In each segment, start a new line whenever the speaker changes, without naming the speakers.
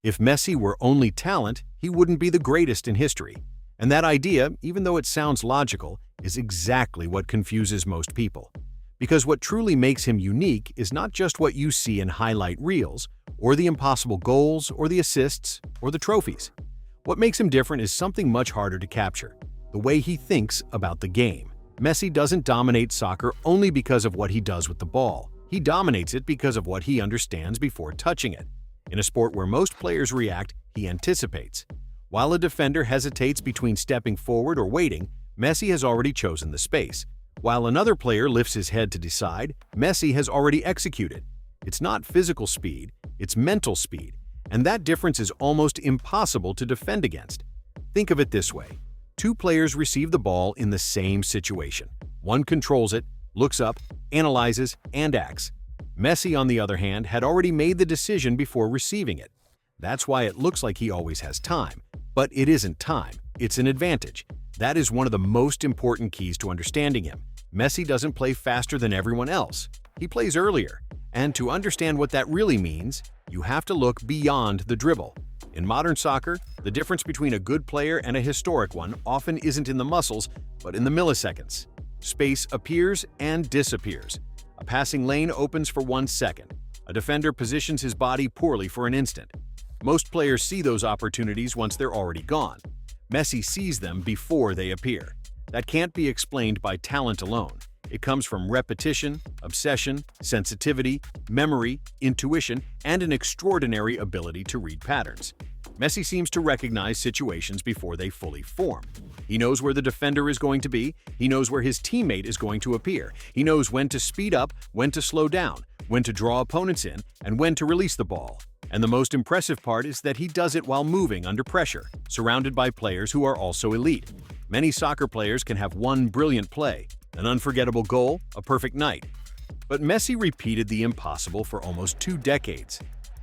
If Messi were only talent, he wouldn't be the greatest in history. And that idea, even though it sounds logical, is exactly what confuses most people. Because what truly makes him unique is not just what you see in highlight reels, or the impossible goals, or the assists, or the trophies. What makes him different is something much harder to capture: the way he thinks about the game. Messi doesn't dominate soccer only because of what he does with the ball. He dominates it because of what he understands before touching it. In a sport where most players react, he anticipates. While a defender hesitates between stepping forward or waiting, Messi has already chosen the space. While another player lifts his head to decide, Messi has already executed. It's not physical speed, it's mental speed, and that difference is almost impossible to defend against. Think of it this way. Two players receive the ball in the same situation. One controls it, looks up, analyzes, and acts. Messi, on the other hand, had already made the decision before receiving it. That's why it looks like he always has time. But it isn't time, it's an advantage. That is one of the most important keys to understanding him. Messi doesn't play faster than everyone else. He plays earlier. And to understand what that really means, you have to look beyond the dribble. In modern soccer, the difference between a good player and a historic one often isn't in the muscles, but in the milliseconds. Space appears and disappears. A passing lane opens for 1 second. A defender positions his body poorly for an instant. Most players see those opportunities once they're already gone. Messi sees them before they appear. That can't be explained by talent alone. It comes from repetition, obsession, sensitivity, memory, intuition, and an extraordinary ability to read patterns. Messi seems to recognize situations before they fully form. He knows where the defender is going to be, he knows where his teammate is going to appear, he knows when to speed up, when to slow down, when to draw opponents in, and when to release the ball. And the most impressive part is that he does it while moving under pressure, surrounded by players who are also elite. Many soccer players can have one brilliant play, an unforgettable goal, a perfect night. But Messi repeated the impossible for almost 2 decades.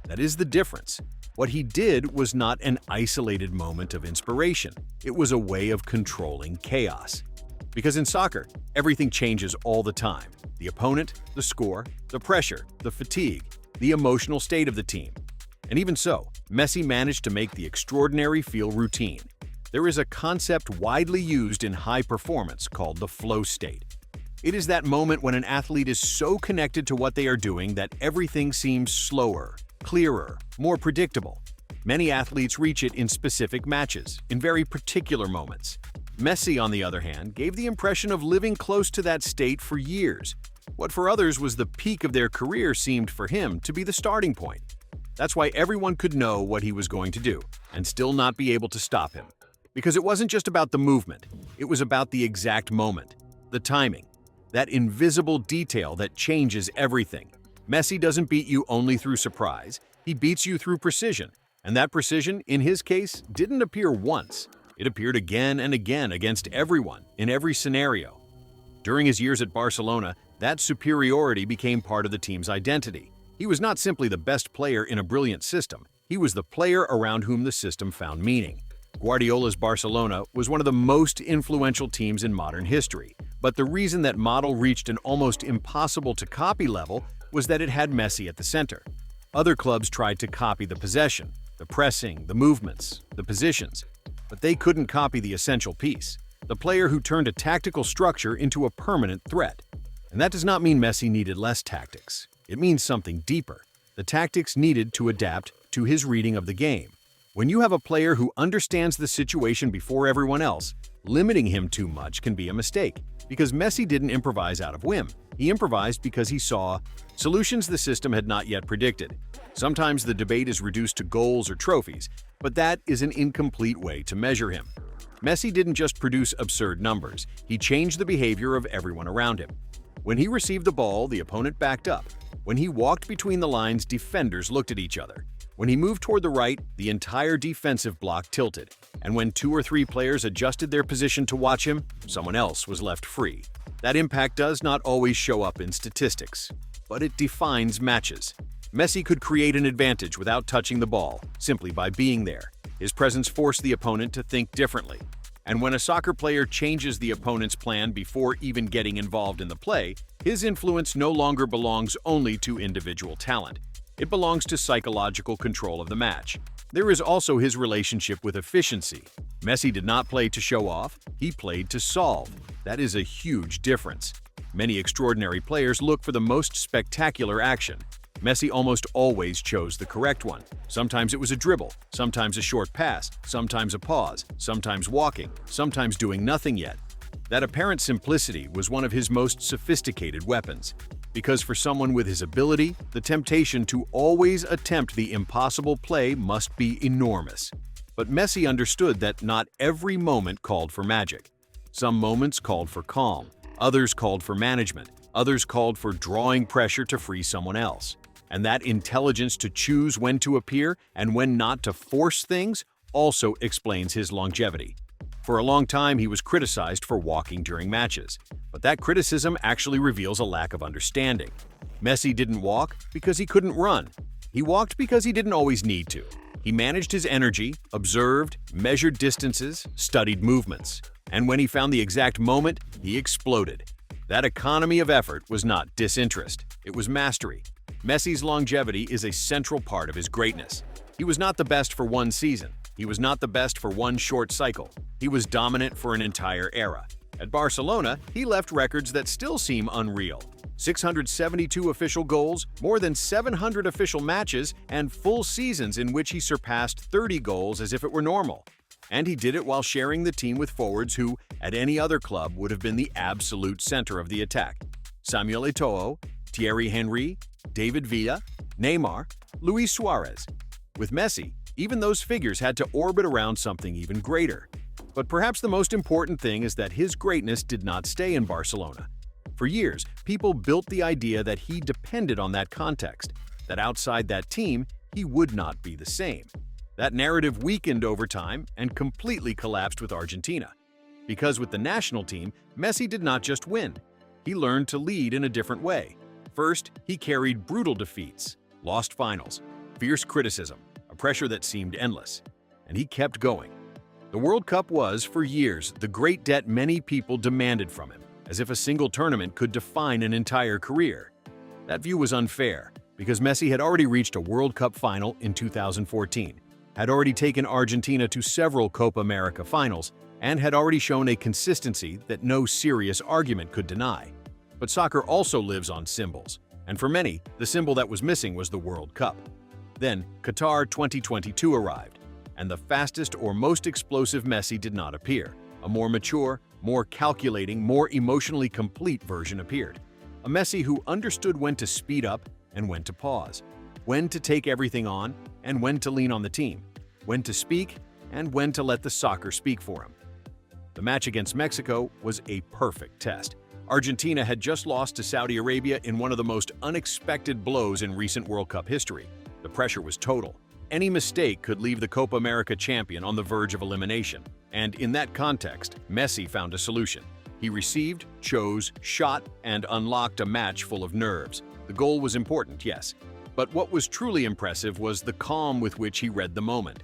That is the difference. What he did was not an isolated moment of inspiration. It was a way of controlling chaos. Because in soccer, everything changes all the time. The opponent, the score, the pressure, the fatigue, the emotional state of the team. And even so, Messi managed to make the extraordinary feel routine. There is a concept widely used in high performance called the flow state. It is that moment when an athlete is so connected to what they are doing that everything seems slower, clearer, more predictable. Many athletes reach it in specific matches, in very particular moments. Messi, on the other hand, gave the impression of living close to that state for years. What for others was the peak of their career seemed for him to be the starting point. That's why everyone could know what he was going to do and still not be able to stop him. Because it wasn't just about the movement, it was about the exact moment, the timing, that invisible detail that changes everything. Messi doesn't beat you only through surprise, he beats you through precision. And that precision, in his case, didn't appear once. It appeared again and again against everyone, in every scenario. During his years at Barcelona, that superiority became part of the team's identity. He was not simply the best player in a brilliant system, he was the player around whom the system found meaning. Guardiola's Barcelona was one of the most influential teams in modern history, but the reason that model reached an almost impossible-to-copy level was that it had Messi at the center. Other clubs tried to copy the possession, the pressing, the movements, the positions, but they couldn't copy the essential piece, the player who turned a tactical structure into a permanent threat. And that does not mean Messi needed less tactics. It means something deeper, the tactics needed to adapt to his reading of the game. When you have a player who understands the situation before everyone else, limiting him too much can be a mistake, because Messi didn't improvise out of whim. He improvised because he saw solutions the system had not yet predicted. Sometimes the debate is reduced to goals or trophies, but that is an incomplete way to measure him. Messi didn't just produce absurd numbers, he changed the behavior of everyone around him. When he received the ball, the opponent backed up. When he walked between the lines, defenders looked at each other. When he moved toward the right, the entire defensive block tilted. And when 2 or 3 players adjusted their position to watch him, someone else was left free. That impact does not always show up in statistics, but it defines matches. Messi could create an advantage without touching the ball, simply by being there. His presence forced the opponent to think differently. And when a soccer player changes the opponent's plan before even getting involved in the play, his influence no longer belongs only to individual talent. It belongs to psychological control of the match. There is also his relationship with efficiency. Messi did not play to show off, he played to solve. That is a huge difference. Many extraordinary players look for the most spectacular action. Messi almost always chose the correct one. Sometimes it was a dribble, sometimes a short pass, sometimes a pause, sometimes walking, sometimes doing nothing yet. That apparent simplicity was one of his most sophisticated weapons. Because for someone with his ability, the temptation to always attempt the impossible play must be enormous. But Messi understood that not every moment called for magic. Some moments called for calm, others called for management, others called for drawing pressure to free someone else. And that intelligence to choose when to appear and when not to force things also explains his longevity. For a long time, he was criticized for walking during matches, but that criticism actually reveals a lack of understanding. Messi didn't walk because he couldn't run. He walked because he didn't always need to. He managed his energy, observed, measured distances, studied movements. And when he found the exact moment, he exploded. That economy of effort was not disinterest, it was mastery. Messi's longevity is a central part of his greatness. He was not the best for one season. He was not the best for one short cycle. He was dominant for an entire era. At Barcelona, he left records that still seem unreal. 672 official goals, more than 700 official matches, and full seasons in which he surpassed 30 goals as if it were normal. And he did it while sharing the team with forwards who, at any other club, would have been the absolute center of the attack. Samuel Eto'o, Thierry Henry, David Villa, Neymar, Luis Suarez. With Messi, even those figures had to orbit around something even greater. But perhaps the most important thing is that his greatness did not stay in Barcelona. For years, people built the idea that he depended on that context, that outside that team, he would not be the same. That narrative weakened over time and completely collapsed with Argentina. Because with the national team, Messi did not just win. He learned to lead in a different way. First, he carried brutal defeats, lost finals, fierce criticism, a pressure that seemed endless. And he kept going. The World Cup was, for years, the great debt many people demanded from him, as if a single tournament could define an entire career. That view was unfair, because Messi had already reached a World Cup final in 2014, had already taken Argentina to several Copa America finals, and had already shown a consistency that no serious argument could deny. But soccer also lives on symbols, and for many, the symbol that was missing was the World Cup. Then, Qatar 2022 arrived, and the fastest or most explosive Messi did not appear. A more mature, more calculating, more emotionally complete version appeared. A Messi who understood when to speed up and when to pause, when to take everything on and when to lean on the team, when to speak and when to let the soccer speak for him. The match against Mexico was a perfect test. Argentina had just lost to Saudi Arabia in one of the most unexpected blows in recent World Cup history. The pressure was total. Any mistake could leave the Copa America champion on the verge of elimination. And in that context, Messi found a solution. He received, chose, shot, and unlocked a match full of nerves. The goal was important, yes. But what was truly impressive was the calm with which he read the moment.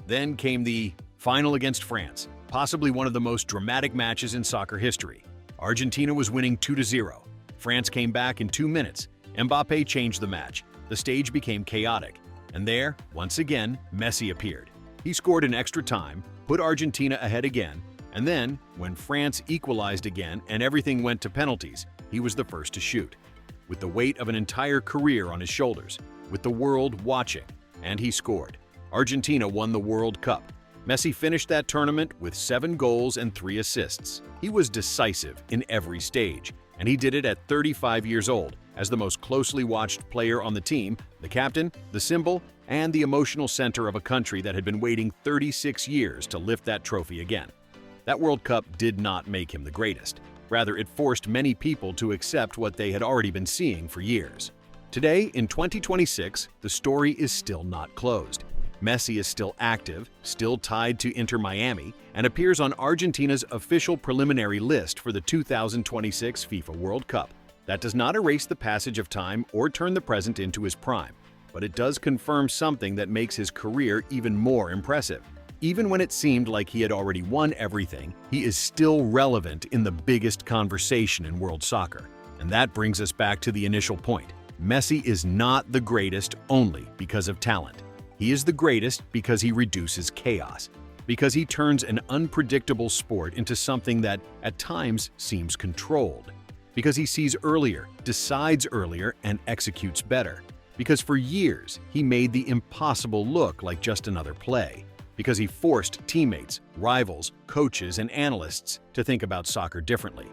Then came the final against France, possibly one of the most dramatic matches in soccer history. Argentina was winning 2-0. France came back in 2 minutes. Mbappé changed the match. The stage became chaotic. And there, once again, Messi appeared. He scored in extra time, put Argentina ahead again, and then, when France equalized again and everything went to penalties, he was the first to shoot. With the weight of an entire career on his shoulders, with the world watching, and he scored. Argentina won the World Cup. Messi finished that tournament with 7 goals and 3 assists. He was decisive in every stage, and he did it at 35 years old, as the most closely watched player on the team, the captain, the symbol, and the emotional center of a country that had been waiting 36 years to lift that trophy again. That World Cup did not make him the greatest. Rather, it forced many people to accept what they had already been seeing for years. Today, in 2026, the story is still not closed. Messi is still active, still tied to Inter Miami, and appears on Argentina's official preliminary list for the 2026 FIFA World Cup. That does not erase the passage of time or turn the present into his prime, but it does confirm something that makes his career even more impressive. Even when it seemed like he had already won everything, he is still relevant in the biggest conversation in world soccer. And that brings us back to the initial point. Messi is not the greatest only because of talent. He is the greatest because he reduces chaos, because he turns an unpredictable sport into something that, at times, seems controlled, because he sees earlier, decides earlier, and executes better, because for years he made the impossible look like just another play, because he forced teammates, rivals, coaches, and analysts to think about soccer differently.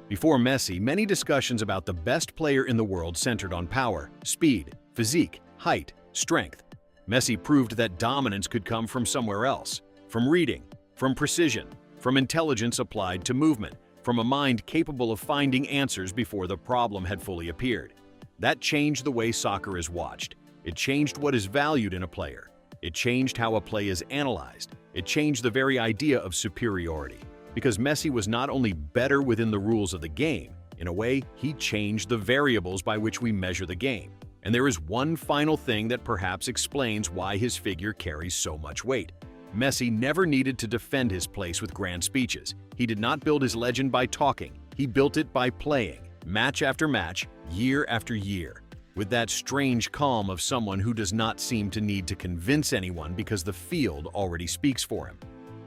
Before Messi, many discussions about the best player in the world centered on power, speed, physique, height, strength. Messi proved that dominance could come from somewhere else, from reading, from precision, from intelligence applied to movement, from a mind capable of finding answers before the problem had fully appeared. That changed the way soccer is watched. It changed what is valued in a player. It changed how a play is analyzed. It changed the very idea of superiority. Because Messi was not only better within the rules of the game, in a way, he changed the variables by which we measure the game. And there is one final thing that perhaps explains why his figure carries so much weight. Messi never needed to defend his place with grand speeches. He did not build his legend by talking. He built it by playing, match after match, year after year, with that strange calm of someone who does not seem to need to convince anyone because the field already speaks for him.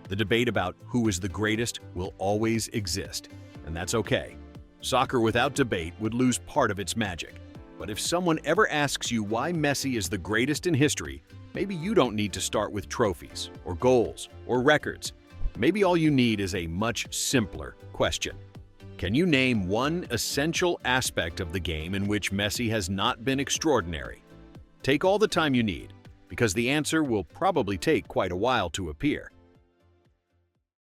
The debate about who is the greatest will always exist, and that's okay. Soccer without debate would lose part of its magic. But if someone ever asks you why Messi is the greatest in history, maybe you don't need to start with trophies, or goals, or records. Maybe all you need is a much simpler question. Can you name one essential aspect of the game in which Messi has not been extraordinary? Take all the time you need, because the answer will probably take quite a while to appear.